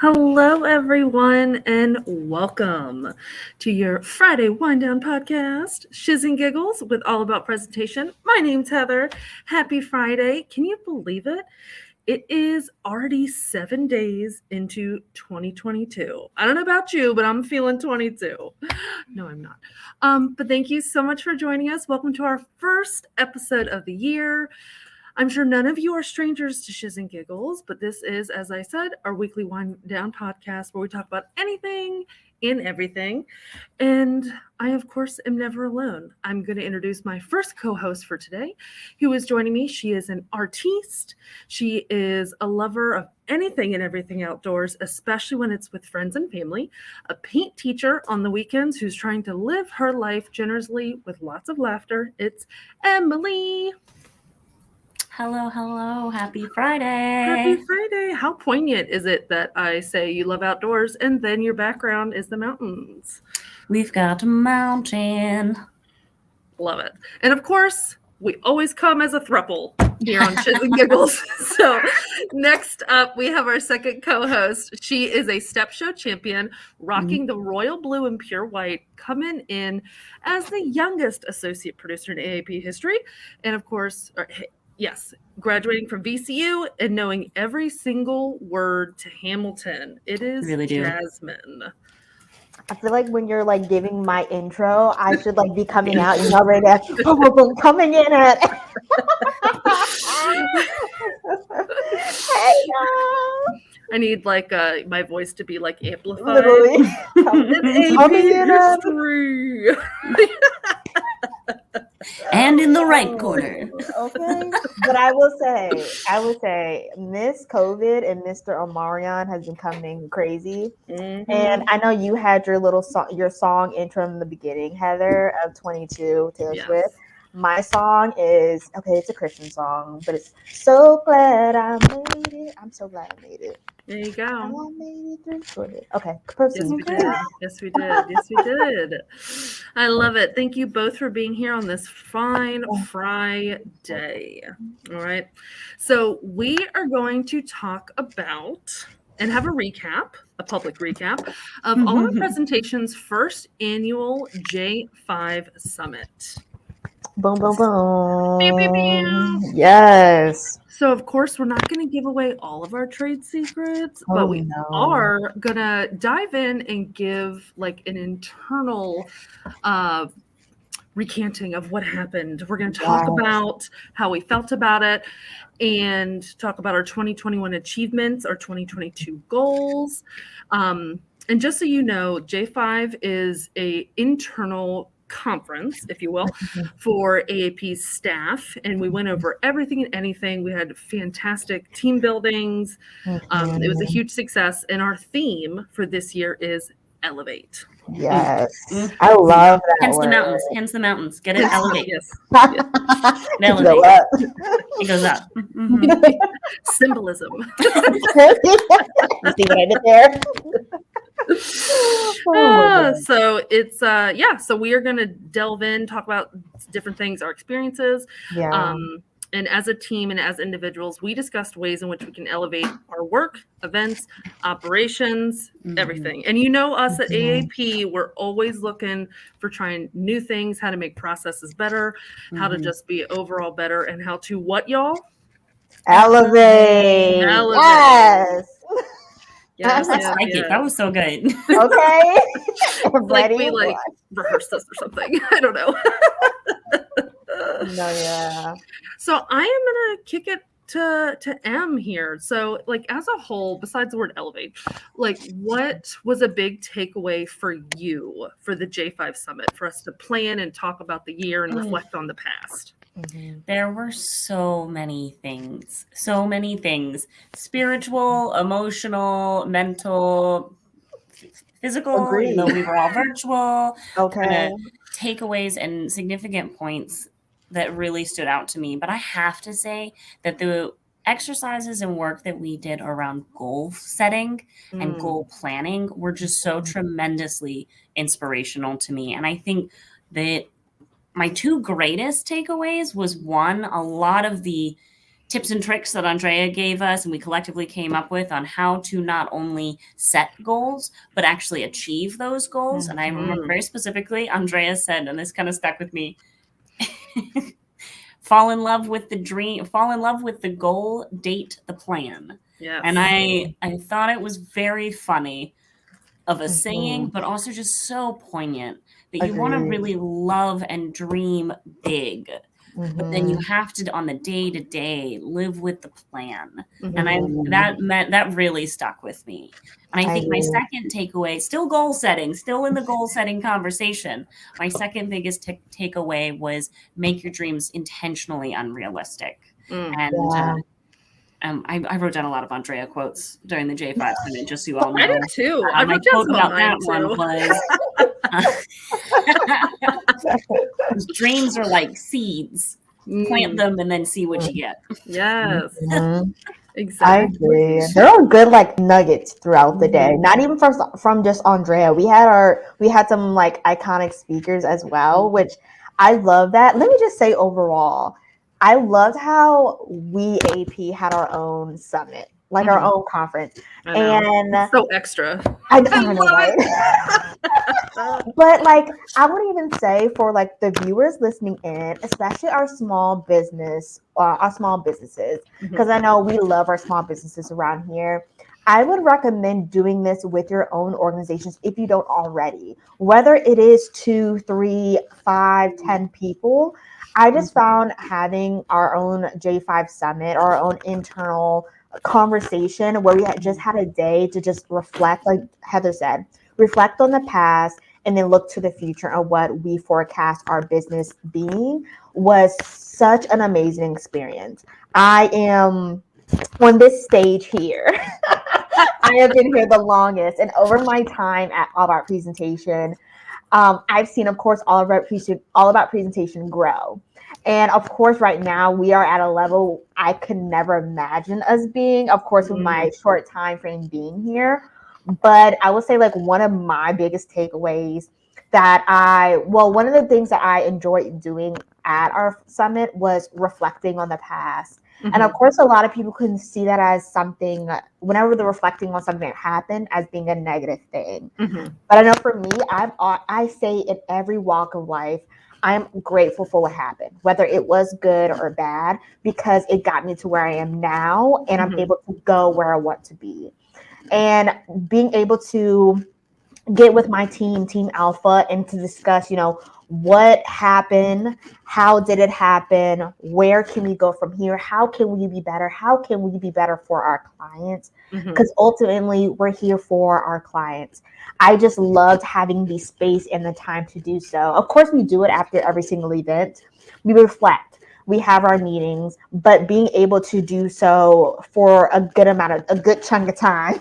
Hello, everyone, and welcome to your Friday Wind Down podcast, Shiz and Giggles, with All About Presentation. My name's Heather. Happy Friday. Can you believe it? It is already 7 days into 2022. I don't know about you, but I'm feeling 22. No, I'm not. But thank you so much for joining us. Welcome to our first episode of the year. I'm sure none of you are strangers to Shiz and Giggles, but this is, as I said, our weekly wind down podcast where we talk about anything and everything. And I, of course, am never alone. I'm going to introduce my first co-host for today, who is joining me. She is an artiste. She is a lover of anything and everything outdoors, especially when it's with friends and family, a paint teacher on the weekends who's trying to live her life generously with lots of laughter. It's Emily. Hello. Happy Friday. Happy Friday. How poignant is it that I say you love outdoors and then your background is the mountains? We've got a mountain. Love it. And of course, we always come as a throuple here on Shiz and Giggles. So next up, we have our second co-host. She is a step show champion, rocking the royal blue and pure white, coming in as the youngest associate producer in AAP history. And of course, yes, graduating from VCU and knowing every single word to Hamilton. It is Really do. Jasmine. I feel like when you're like giving my intro, I should like be coming out, you know, right there, boom, boom, boom, coming in at. Hey, y'all. I need like my voice to be like amplified. Literally. Coming in history. And in the right corner. Okay. But I will say, Miss COVID and Mr. Omarion has been coming crazy. Mm-hmm. And I know you had your little song intro in the beginning, Heather, of 22, Taylor Swift. My song is, it's a Christian song, but it's So Glad I Made It. I'm so glad I made it. There you go. I made it through it. Okay, proceed. Yes, we did. I love it. Thank you both for being here on this fine Friday. All right. So we are going to talk about and have a public recap of all of Presentation's first annual J5 Summit. Boom, boom, boom. Pew, pew, pew. Yes. So, of course, we're not going to give away all of our trade secrets, but we are going to dive in and give like an internal recanting of what happened. We're going to talk about how we felt about it and talk about our 2021 achievements, our 2022 goals. And just so you know, J5 is an internal conference, if you will, for AAP's staff, and we went over everything and anything. We had fantastic team buildings. It was a huge success, and our theme for this year is Elevate. Yes. I love that. Hence the mountains. Get it? Elevate. Yes. Elevate. It goes up. Symbolism. You see what I did there? So it's so we are going to delve in, talk about different things, our experiences, and as a team and as individuals, we discussed ways in which we can elevate our work, events, operations, everything. And you know us at AAP, we're always looking for trying new things, how to make processes better, how to just be overall better, and how to what, y'all? Elevate. Yes. That was so good. Okay. Like we rehearsed this or something. I don't know. So I am gonna kick it to M here. So like as a whole, besides the word elevate, like what was a big takeaway for you for the J5 Summit for us to plan and talk about the year and reflect on the past? There were so many things. Spiritual, emotional, mental, physical, even though we were all virtual. Takeaways and significant points that really stood out to me. But I have to say that the exercises and work that we did around goal setting and goal planning were just so tremendously inspirational to me. And I think that my two greatest takeaways was one, a lot of the tips and tricks that Andrea gave us and we collectively came up with on how to not only set goals, but actually achieve those goals. And I remember very specifically, Andrea said, and this kind of stuck with me, fall in love with the dream, fall in love with the goal, date the plan. Yes. And I thought it was very funny of a saying, but also just so poignant that you want to really love and dream big. But then you have to, on the day to day, live with the plan. And that really stuck with me. And I think my second takeaway, still goal setting, still in the goal setting conversation. My second biggest takeaway was make your dreams intentionally unrealistic. And I wrote down a lot of Andrea quotes during the J5 Summit, just so you all know. I did too. I wrote down some about that one was dreams are like seeds. Plant them and then see what you get. Yes. Exactly. I agree. There are good like nuggets throughout the day. Not even from just Andrea. We had some like iconic speakers as well, which I love that. Let me just say overall, I loved how we AP had our own summit, like our own conference. And it's so extra. I don't know, right? But like, I would even say for like the viewers listening in, especially our small businesses, because I know we love our small businesses around here. I would recommend doing this with your own organizations if you don't already, whether it is 2, 3, 5, 10 people. I just found having our own J5 Summit, our own internal conversation where we just had a day to just reflect, like Heather said, reflect on the past and then look to the future and what we forecast our business being was such an amazing experience. I am on this stage here. I have been here the longest, and over my time at All About Presentation, I've seen, of course, All About Presentation grow. And of course, right now we are at a level I could never imagine us being, of course, with my short time frame being here. But I would say like one of my biggest takeaways one of the things that I enjoyed doing at our summit was reflecting on the past. And of course, a lot of people couldn't see that as something, whenever they're reflecting on something that happened, as being a negative thing. But I know for me, I say in every walk of life, I'm grateful for what happened, whether it was good or bad, because it got me to where I am now, and I'm able to go where I want to be. And being able to get with my team Alpha, and to discuss, what happened, how did it happen, where can we go from here, how can we be better, how can we be better for our clients, because ultimately we're here for our clients. I just loved having the space and the time to do so. Of course, we do it after every single event. We reflect, we have our meetings, but being able to do so for a good chunk of time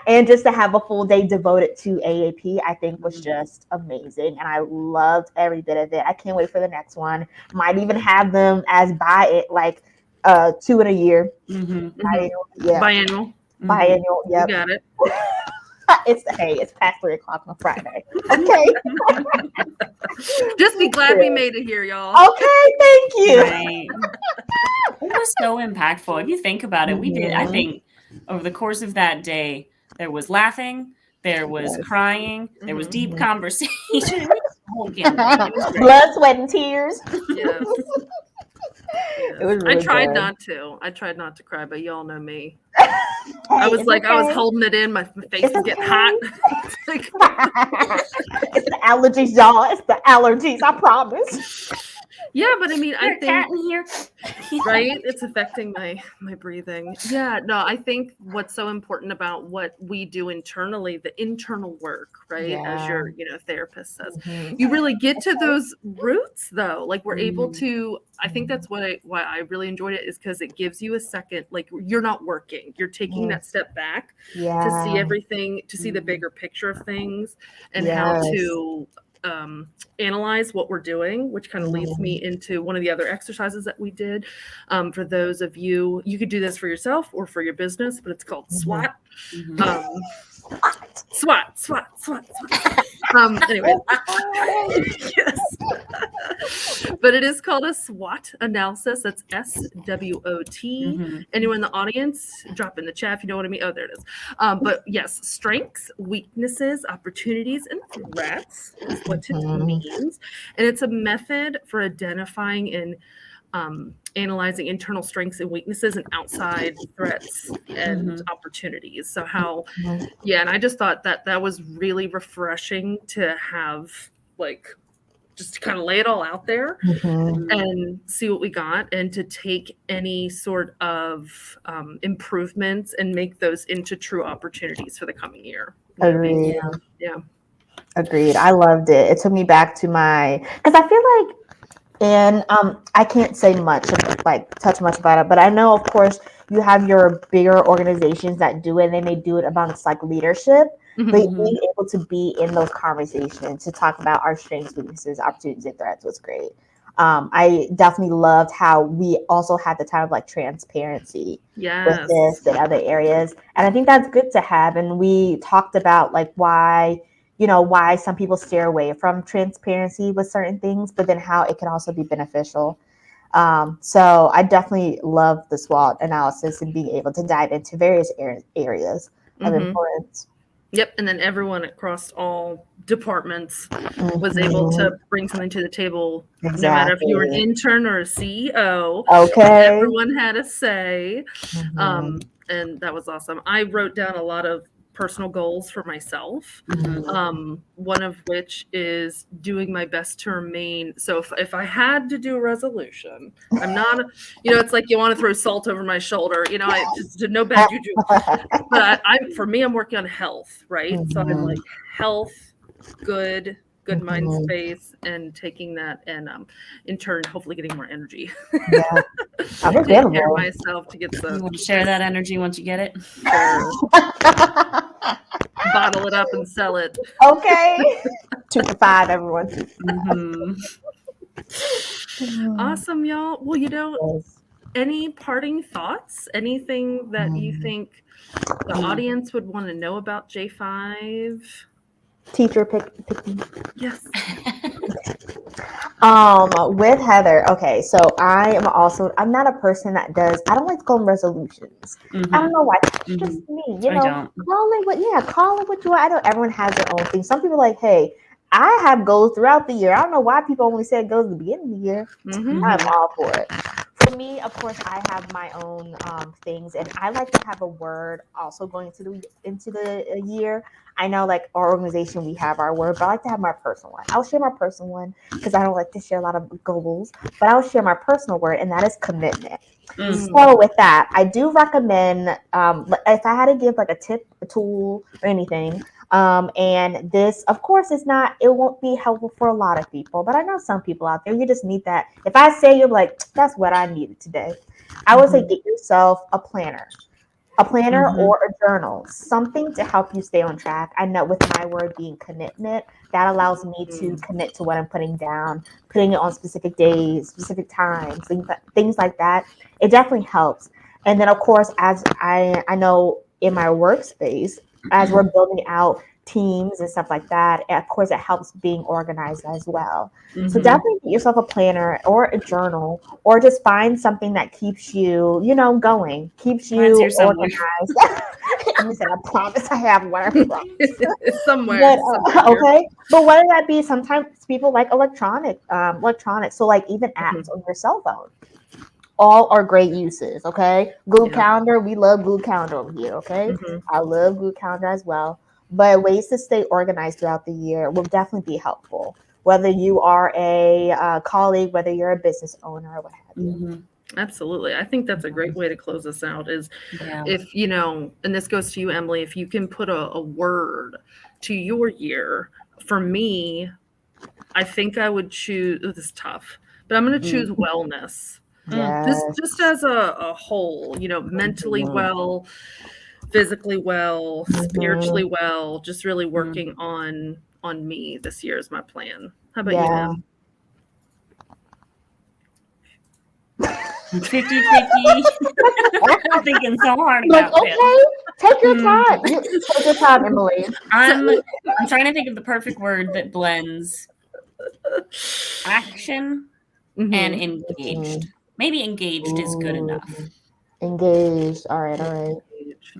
and just to have a full day devoted to AAP, I think was just amazing. And I loved every bit of it. I can't wait for the next one. Might even have them as like 2 in a year. Biannual. Biannual. Yep. You got it. It's past 3 o'clock on a Friday. Okay. Just be glad we made it here, y'all. Okay, thank you. Right. It was so impactful. If you think about it, we did, I think, over the course of that day, there was laughing, there was crying, there was deep conversation. Blood, sweat, and tears. Yes. It was really I tried good. not to cry, but y'all know me. Hey, I was okay. I was holding it in. My face is getting hot. It's the allergies, y'all. It's the allergies. I promise. Yeah, but I mean, I Cat think in here. right, it's affecting my breathing. Yeah, no, I think what's so important about what we do internally, the internal work, right, as your therapist says, you really get to those roots though. Like we're able to. I think that's why I really enjoyed it, is because it gives you a second, like you're not working, you're taking that step back to see everything, to see the bigger picture of things, and how to analyze what we're doing, which kind of leads me into one of the other exercises that we did. For those of you, you could do this for yourself or for your business, but it's called SWAT. SWAT. Anyway, yes. But it is called a SWOT analysis. That's SWOT. Anyone in the audience, drop in the chat if you know what I mean. Oh, there it is. But yes, strengths, weaknesses, opportunities, and threats is what it means. And it's a method for identifying and analyzing internal strengths and weaknesses and outside threats and opportunities. So and I just thought that was really refreshing to have, like, just to kind of lay it all out there and see what we got, and to take any sort of improvements and make those into true opportunities for the coming year. Agreed. Yeah. Agreed. I loved it. It took me back to because I feel like, and I can't say much, like touch much about it, but I know, of course, you have your bigger organizations that do it, and they may do it amongst like leadership, but being able to be in those conversations to talk about our strengths, weaknesses, opportunities, and threats was great. I definitely loved how we also had the time of like transparency with this and other areas, and I think that's good to have. And we talked about like why some people steer away from transparency with certain things, but then how it can also be beneficial. So I definitely love the SWOT analysis and being able to dive into various areas of importance. Yep. And then everyone across all departments was able to bring something to the table, no matter if you were an intern or a CEO. Okay. Everyone had a say. And that was awesome. I wrote down a lot of personal goals for myself, one of which is doing my best to remain. So if I had to do a resolution, I'm not, it's like you want to throw salt over my shoulder, I just no bad juju. But for me, I'm working on health, right? So I'm like health, good mind space, and taking that, and in turn, hopefully getting more energy. Yeah, I'm taking care of myself to get some. You want to share that energy once you get it? Sure. Bottle it up and sell it. Okay. 2 for $5, everyone. Awesome, y'all. Well, any parting thoughts? Anything that you think the audience would want to know about J5? Teacher picking. Yes. With Heather, okay, so I'm not a person that I don't like to go on resolutions. I don't know why. It's just me, call it what you want. I know everyone has their own thing. Some people are like, hey, I have goals throughout the year. I don't know why people only say goals at the beginning of the year. I'm all for it. For me, of course, I have my own things, and I like to have a word also going into the year. I know, like our organization, we have our word, but I like to have my personal one. I'll share my personal one because I don't like to share a lot of goals, but I'll share my personal word, and that is commitment. So with that, I do recommend, if I had to give like a tip, a tool, or anything, and this, of course, it won't be helpful for a lot of people, but I know some people out there, you just need that. If I say, you're like, that's what I needed today. I would say get yourself a planner or a journal, something to help you stay on track. I know with my word being commitment, that allows me to commit to what I'm putting down, putting it on specific days, specific times, things like that. It definitely helps. And then, of course, as I know in my workspace, as we're building out teams and stuff like that, of course, it helps being organized as well. So definitely get yourself a planner or a journal, or just find something that keeps you, going, keeps you organized. I said, I promise I have one. I promise. Somewhere. Okay. But whether that be, sometimes people like electronics. So like even apps on your cell phone. All are great uses, okay? Google Calendar, we love Google Calendar over here, okay? I love Google Calendar as well. But ways to stay organized throughout the year will definitely be helpful, whether you are a colleague, whether you're a business owner, or what have you. Absolutely. I think that's a great way to close this out is if, and this goes to you, Emily, if you can put a word to your year. For me, I think I would choose, this is tough, but I'm going to choose wellness. Yes. Just as a whole, mentally well, physically well, spiritually well, just really working on me this year is my plan. How about you, Em? 50-50. I'm thinking so hard about this. Take your time. Take your time, Emily. I'm trying to think of the perfect word that blends action Mhm. and engaged. Maybe engaged is good enough. Engaged. All right. Engaged.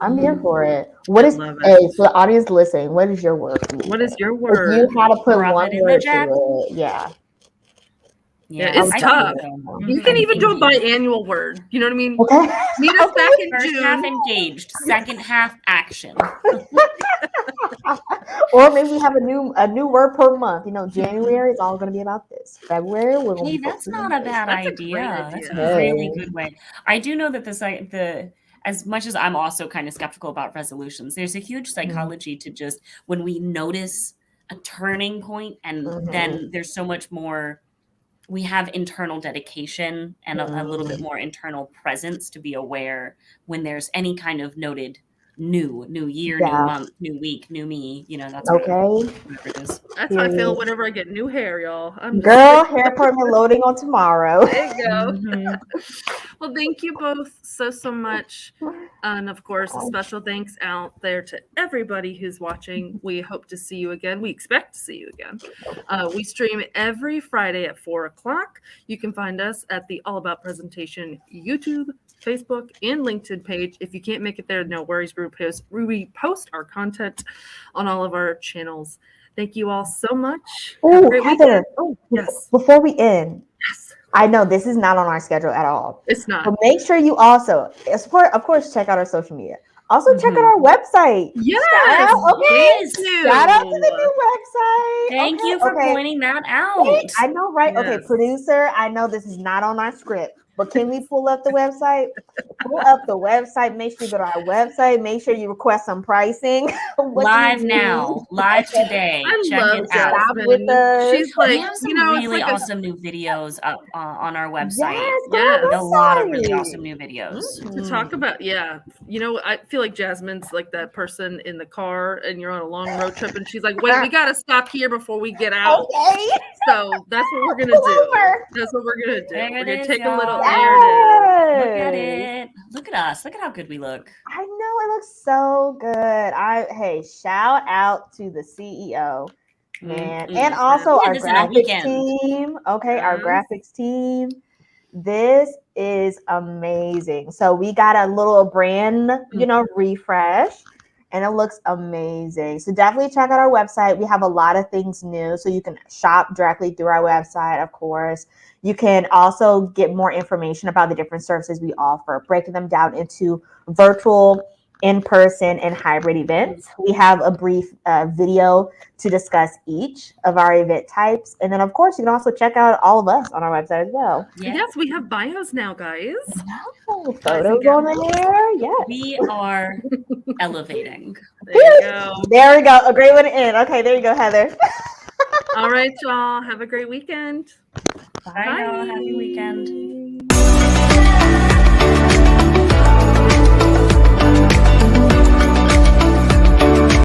I'm here Mhm. for it. What is love it. hey, for the audience listening, what is your word? What is your If word? you had to put Drop one it in the word chat. to it, yeah. Yeah, it's I tough. think so. You can even do a biannual word. You know what I mean? Okay. Meet us back in First June. half engaged, second half action. Or maybe we have a new word per month. You know, January is all going to be about this. February, we're going to Hey, be that's focusing not on a this. bad That's a idea. great That's idea. a really good way. I do know that as much as I'm also kind of skeptical about resolutions, there's a huge psychology to just when we notice a turning point, and then there's so much more. We have internal dedication and a little bit more internal presence to be aware when there's any kind of noted new year, new month, new week, new me. You know, that's whatever it is. That's how I feel whenever I get new hair, y'all. Girl, hair appointment loading on tomorrow. There you go. Well, thank you both so much. And of course, a special thanks out there to everybody who's watching. We hope to see you again. We expect to see you again. We stream every Friday at 4:00. You can find us at the All About Presentation YouTube, Facebook, and LinkedIn page. If you can't make it there, no worries. We post our content on all of our channels. Thank you all so much. Oh, Heather. Oh, yes. Before we end, Yes. I know this is not on our schedule at all. It's not. But make sure you also, of course, check out our social media. Also, check out our website. Yes. Shout out. Okay. Yes. Shout out to the new website. Thank you for pointing that out. I know, right? Yes. Okay, producer, I know this is not on our script, but can we pull up the website? Pull up the website. Make sure you go to our website. Make sure you request some pricing. Live now. Live today. Check it out. Stop with us. She's like, we have some really like awesome new videos up on our website. Yes, a lot of really awesome new videos to talk about. I feel like Jasmine's like that person in the car and you're on a long road trip and she's like, wait, we got to stop here before we get out. Okay. So that's what we're gonna do. That's what we're gonna do. There We're it gonna is, take a little y'all. narrative. Look at it. Look at us. Look at how good we look. I know it looks so good. Hey, shout out to the CEO, man, and also our graphics team. Okay, our graphics team. This is amazing. So we got a little brand, refresh, and it looks amazing. So definitely check out our website. We have a lot of things new, so you can shop directly through our website, of course. You can also get more information about the different services we offer, breaking them down into virtual, in-person, and hybrid events. We have a brief video to discuss each of our event types. And then, of course, you can also check out all of us on our website as well. Yes, we have bios now, guys. No, photos on there. Yes. We are elevating. There you go. There we go. A great way to end. Okay, there you go, Heather. All right, y'all. Have a great weekend. Bye, y'all. Happy weekend.